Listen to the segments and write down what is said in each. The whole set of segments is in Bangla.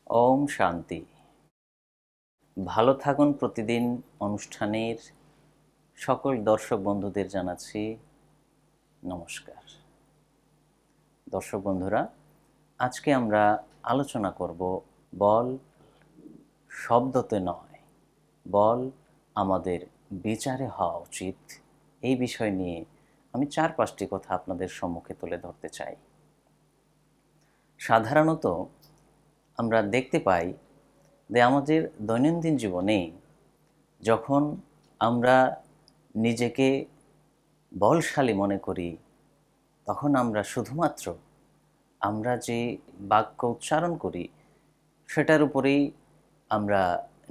ওম শান্তি। ভালো থাকুন। প্রতিদিন অনুষ্ঠানের সকল দর্শক বন্ধুদের জানাচ্ছি নমস্কার। দর্শক বন্ধুরা, আজকে আমরা আলোচনা করব বল শব্দতে নয়, বল আমাদের বিচারে হওয়া উচিত। এই বিষয় নিয়ে আমি 4-5টি কথা আপনাদের সম্মুখে তুলে ধরতে চাই। সাধারণত আমরা দেখতে পাই যে আমাদের দৈনন্দিন জীবনে যখন আমরা নিজেকে বলশালী মনে করি, তখন আমরা শুধুমাত্র আমরা যে বাক্য উচ্চারণ করি সেটার উপরেই আমরা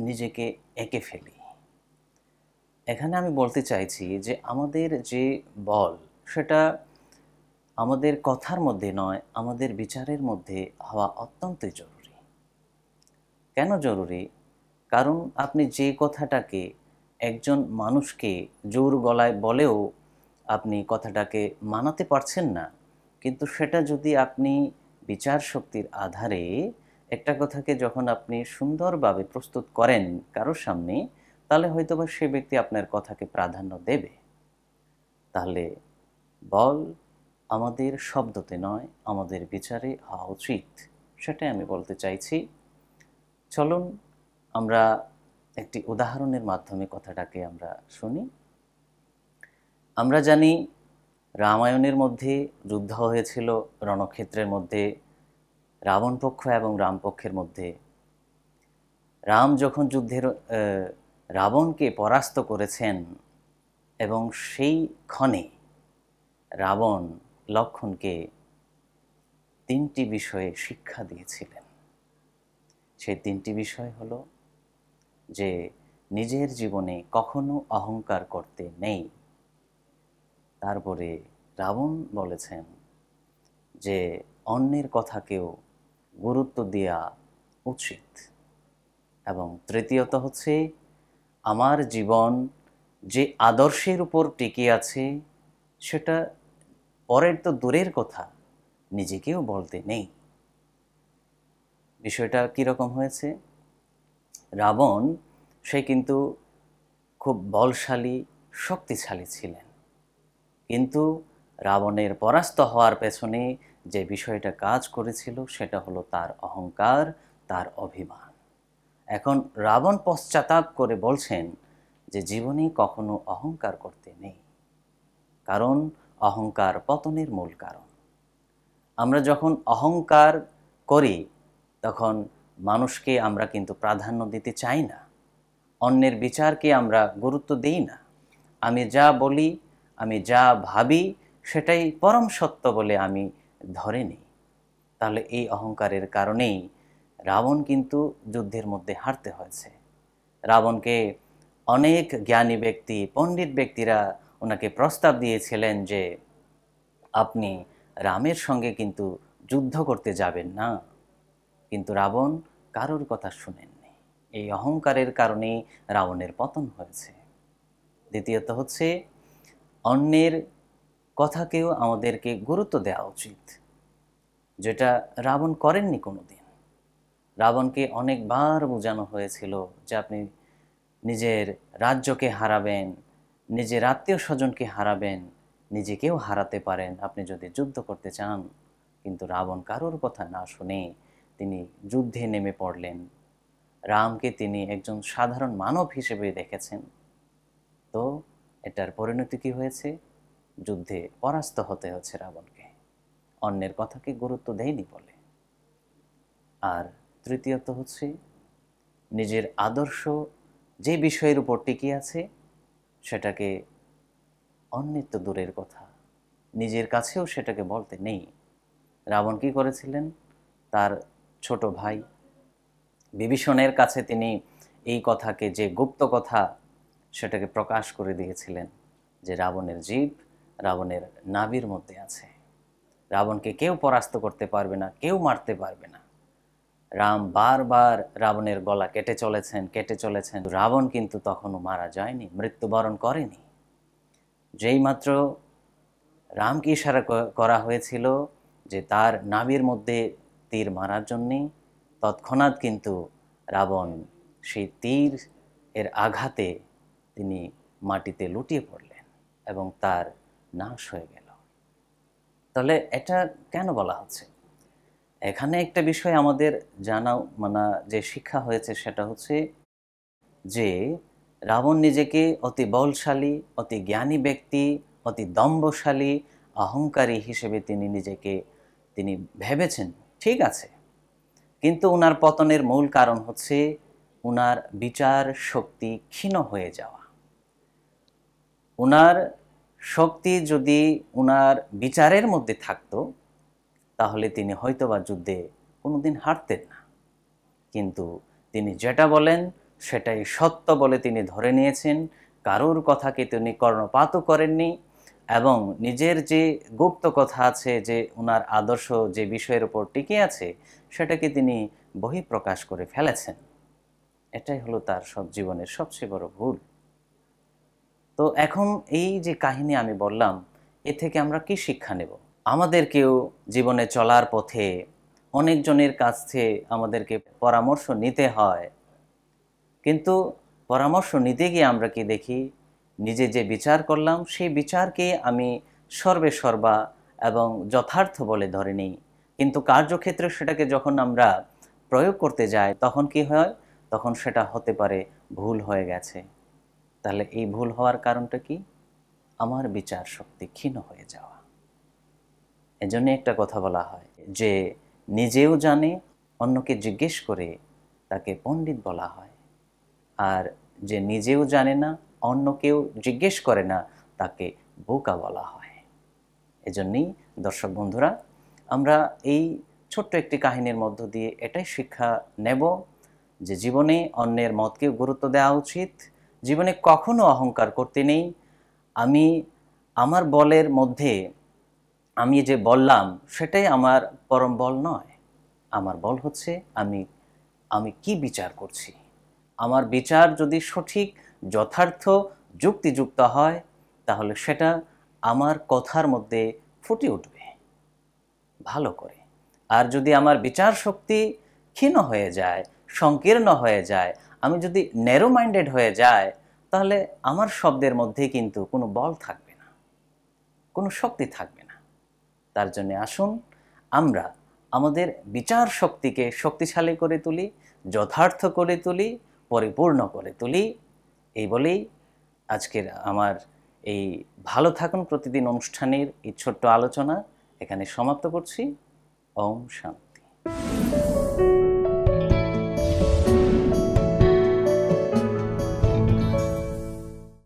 নিজেকে এঁকে ফেলি। এখানে আমি বলতে চাইছি যে আমাদের যে বল, সেটা আমাদের কথার মধ্যে নয়, আমাদের বিচারের মধ্যে হওয়া অত্যন্তই জরুরি। কেন জরুরি? কারণ আপনি যে কথাটাকে একজন মানুষকে জোর গলায় বলেও আপনি কথাটাকে মানাতে পারছেন না, কিন্তু সেটা যদি আপনি বিচার শক্তির আধারে একটা কথাকে যখন আপনি সুন্দরভাবে প্রস্তুত করেন কারোর সামনে, তাহলে হয়তোবা সে ব্যক্তি আপনার কথাকে প্রাধান্য দেবে। তাহলে বল আমাদের শব্দতে নয়, আমাদের বিচারে হওয়া উচিত, সেটাই আমি বলতে চাইছি। চলুন আমরা একটি উদাহরণের মাধ্যমে কথাটাকে আমরা শুনি। আমরা জানি রামায়ণের মধ্যে যুদ্ধ হয়েছিল রণক্ষেত্রের মধ্যে রাবণ পক্ষ এবং রাম পক্ষের মধ্যে। রাম যখন যুদ্ধের রাবণকে পরাস্ত করেছেন এবং সেই ক্ষণে রাবণ লক্ষ্মণকে 3টি বিষয়ে শিক্ষা দিয়েছিলেন। সেই 3টি বিষয় হলো যে নিজের জীবনে কখনো অহংকার করতে নেই। তারপরে রাবণ বলেছেন যে অন্যের কথাকেও গুরুত্ব দেওয়া উচিত, এবং তৃতীয়ত হচ্ছে আমার জীবন যে আদর্শের উপর টিকে আছে সেটা পরের তো দূরের কথা, নিজেকেও বলতে নেই। বিষয়টা কীরকম হয়েছে? রাবণ সে কিন্তু খুব বলশালী, শক্তিশালী ছিলেন, কিন্তু রাবণের পরাস্ত হওয়ার পেছনে যে বিষয়টা কাজ করেছিল সেটা হলো তার অহংকার, তার অভিমান। এখন রাবণ পশ্চাতাপ করে বলছেন যে জীবনে কখনো অহংকার করতে নেই, কারণ অহংকার পতনের মূল কারণ। আমরা যখন অহংকার করি তখন মানুষকে আমরা কিন্তু প্রাধান্য দিতে চাই না, অন্যের বিচারকে আমরা গুরুত্ব দিই না। আমি যা বলি, আমি যা ভাবি সেটাই পরম সত্য বলে আমি ধরে নিই। তাহলে এই অহংকারের কারণেই রাবণ কিন্তু যুদ্ধের মধ্যে হারতে হয়েছে। রাবণকে অনেক জ্ঞানী ব্যক্তি, পণ্ডিত ব্যক্তিরা ওনাকে প্রস্তাব দিয়েছিলেন যে আপনি রামের সঙ্গে কিন্তু যুদ্ধ করতে যাবেন না, কিন্তু রাবণ কারোর কথা শুনেননি। এই অহংকারের কারণেই রাবণের পতন হয়েছে। দ্বিতীয়ত হচ্ছে অন্যের কথাকেও আমাদেরকে গুরুত্ব দেওয়া উচিত, যেটা রাবণ করেননি কোনোদিন। রাবণকে অনেকবার বোঝানো হয়েছিল যে আপনি নিজের রাজ্যকে হারাবেন, নিজের আত্মীয় স্বজনকে হারাবেন, নিজেকেও হারাতে পারেন আপনি যদি যুদ্ধ করতে চান। কিন্তু রাবণ কারোর কথা না শুনে তিনি যুদ্ধে নেমে পড়লেন। রামকে তিনি একজন সাধারণ মানব হিসেবে দেখেছেন। তো এটার পরিণতি কী হয়েছে? যুদ্ধে পরাস্ত হতে হচ্ছে রাবণকে, অন্যের কথাকে গুরুত্ব দেয়নি বলে। আর তৃতীয়ত হচ্ছে নিজের আদর্শ যে বিষয়ের উপর টিকে আছে সেটাকে, অন্যের তো দূরের কথা, নিজের কাছেও সেটাকে বলতে নেই। রাবণ কী করেছিলেন? তার ছোট ভাই বিভীষণের কাছে তিনি এই কথাকে, যে গুপ্ত কথা, সেটাকে প্রকাশ করে দিয়েছিলেন যে রাবণের জীব রাবণের নাভির মধ্যে আছে। রাবণকে কেউ পরাস্ত করতে পারবে না, কেউ মারতে পারবে না। রাম বারবার রাবণের গলা কেটে চলেছেন। রাবণ কিন্তু তখনও মারা যায়নি, মৃত্যুবরণ করেনি। যেই মাত্র রামকে ইশারা করা হয়েছিল যে তার নাভির মধ্যে তীর মারার জন্যে, তৎক্ষণাৎ কিন্তু রাবণ সেই তীর এর আঘাতে তিনি মাটিতে লুটিয়ে পড়লেন এবং তার নাশ হয়ে গেল। তাহলে এটা কেন বলা হচ্ছে? এখানে একটা বিষয় আমাদের জানা যে শিক্ষা হয়েছে সেটা হচ্ছে যে রাবণ নিজেকে অতি বলশালী, অতি জ্ঞানী ব্যক্তি, অতি দম্ভশালী, অহংকারী হিসেবে তিনি ভেবেছেন। ঠিক আছে, কিন্তু উনার পতনের মূল কারণ হচ্ছে উনার বিচার শক্তি ক্ষীণ হয়ে যাওয়া। উনার শক্তি যদি উনার বিচারের মধ্যে থাকতো তাহলে তিনি হয়তোবা যুদ্ধে কোনোদিন হারতেন না। কিন্তু তিনি যেটা বলেন সেটাই সত্য বলে তিনি ধরে নিয়েছেন, কারোর কথাকে তিনি কর্ণপাতও করেননি এবং নিজের যে গুপ্ত কথা আছে, যে ওনার আদর্শ যে বিষয়ের উপর টিকে আছে, সেটাকে তিনি বহিঃপ্রকাশ করে ফেলেছেন। এটাই হলো তার জীবনের সবচেয়ে বড় ভুল। তো এখন এই যে কাহিনী আমি বললাম, এ থেকে আমরা কি শিক্ষা নেব? আমাদেরকেও জীবনে চলার পথে অনেকজনের কাছ থেকে আমাদেরকে পরামর্শ নিতে হয়, কিন্তু পরামর্শ নিতে গিয়ে আমরা কি দেখি, নিজে যে বিচার করলাম সেই বিচারকে আমি সর্বেসর্বা এবং যথার্থ বলে ধরে নিই, কিন্তু কার্যক্ষেত্রে সেটাকে যখন আমরা প্রয়োগ করতে যাই তখন কি হয়? তখন সেটা হতে পারে ভুল হয়ে গেছে। তাহলে এই ভুল হওয়ার কারণটা কি? আমার বিচার শক্তি ক্ষীণ হয়ে যাওয়া। এজন্য একটা কথা বলা হয় যে নিজেও জানে, অন্যকে জিজ্ঞেস করে তাকে পণ্ডিত বলা হয়, আর যে নিজেও জানে না, অন্যকেও জিজ্ঞেস করে না, তাকে বোকা বলা হয়। এজন্যই দর্শক বন্ধুরা, আমরা এই ছোট্ট একটি কাহিনীর মধ্য দিয়ে এটাই শিক্ষা নেব যে জীবনে অন্যের মতকেও গুরুত্ব দেওয়া উচিত। জীবনে কখনো অহংকার করতে নেই। আমার বলের মধ্যে আমি যে বললাম সেটাই আমার পরম বল নয়। আমার বল হচ্ছে আমি কি বিচার করছি। আমার বিচার যদি সঠিক, যথার্থ, যুক্তিযুক্ত হয় তাহলে সেটা আমার কথার মধ্যে ফুটে উঠবে ভালো করে। আর যদি আমার বিচার শক্তি ক্ষীণ হয়ে যায়, সংকীর্ণ হয়ে যায়, আমি যদি ন্যারো মাইন্ডেড হয়ে যায়, তাহলে আমার শব্দের মধ্যে কিন্তু কোনো বল থাকবে না, কোনো শক্তি থাকবে না। তার জন্য আসুন আমরা আমাদের বিচার শক্তিকে শক্তিশালী করে তুলি, যথার্থ করে তুলি, পরিপূর্ণ করে তুলি। এই বলেই আজকের আমার এই ভালো থাকুন প্রতিদিন অনুষ্ঠানের এই ছোট্ট আলোচনা এখানে সমাপ্ত করছি। ওম শান্তি।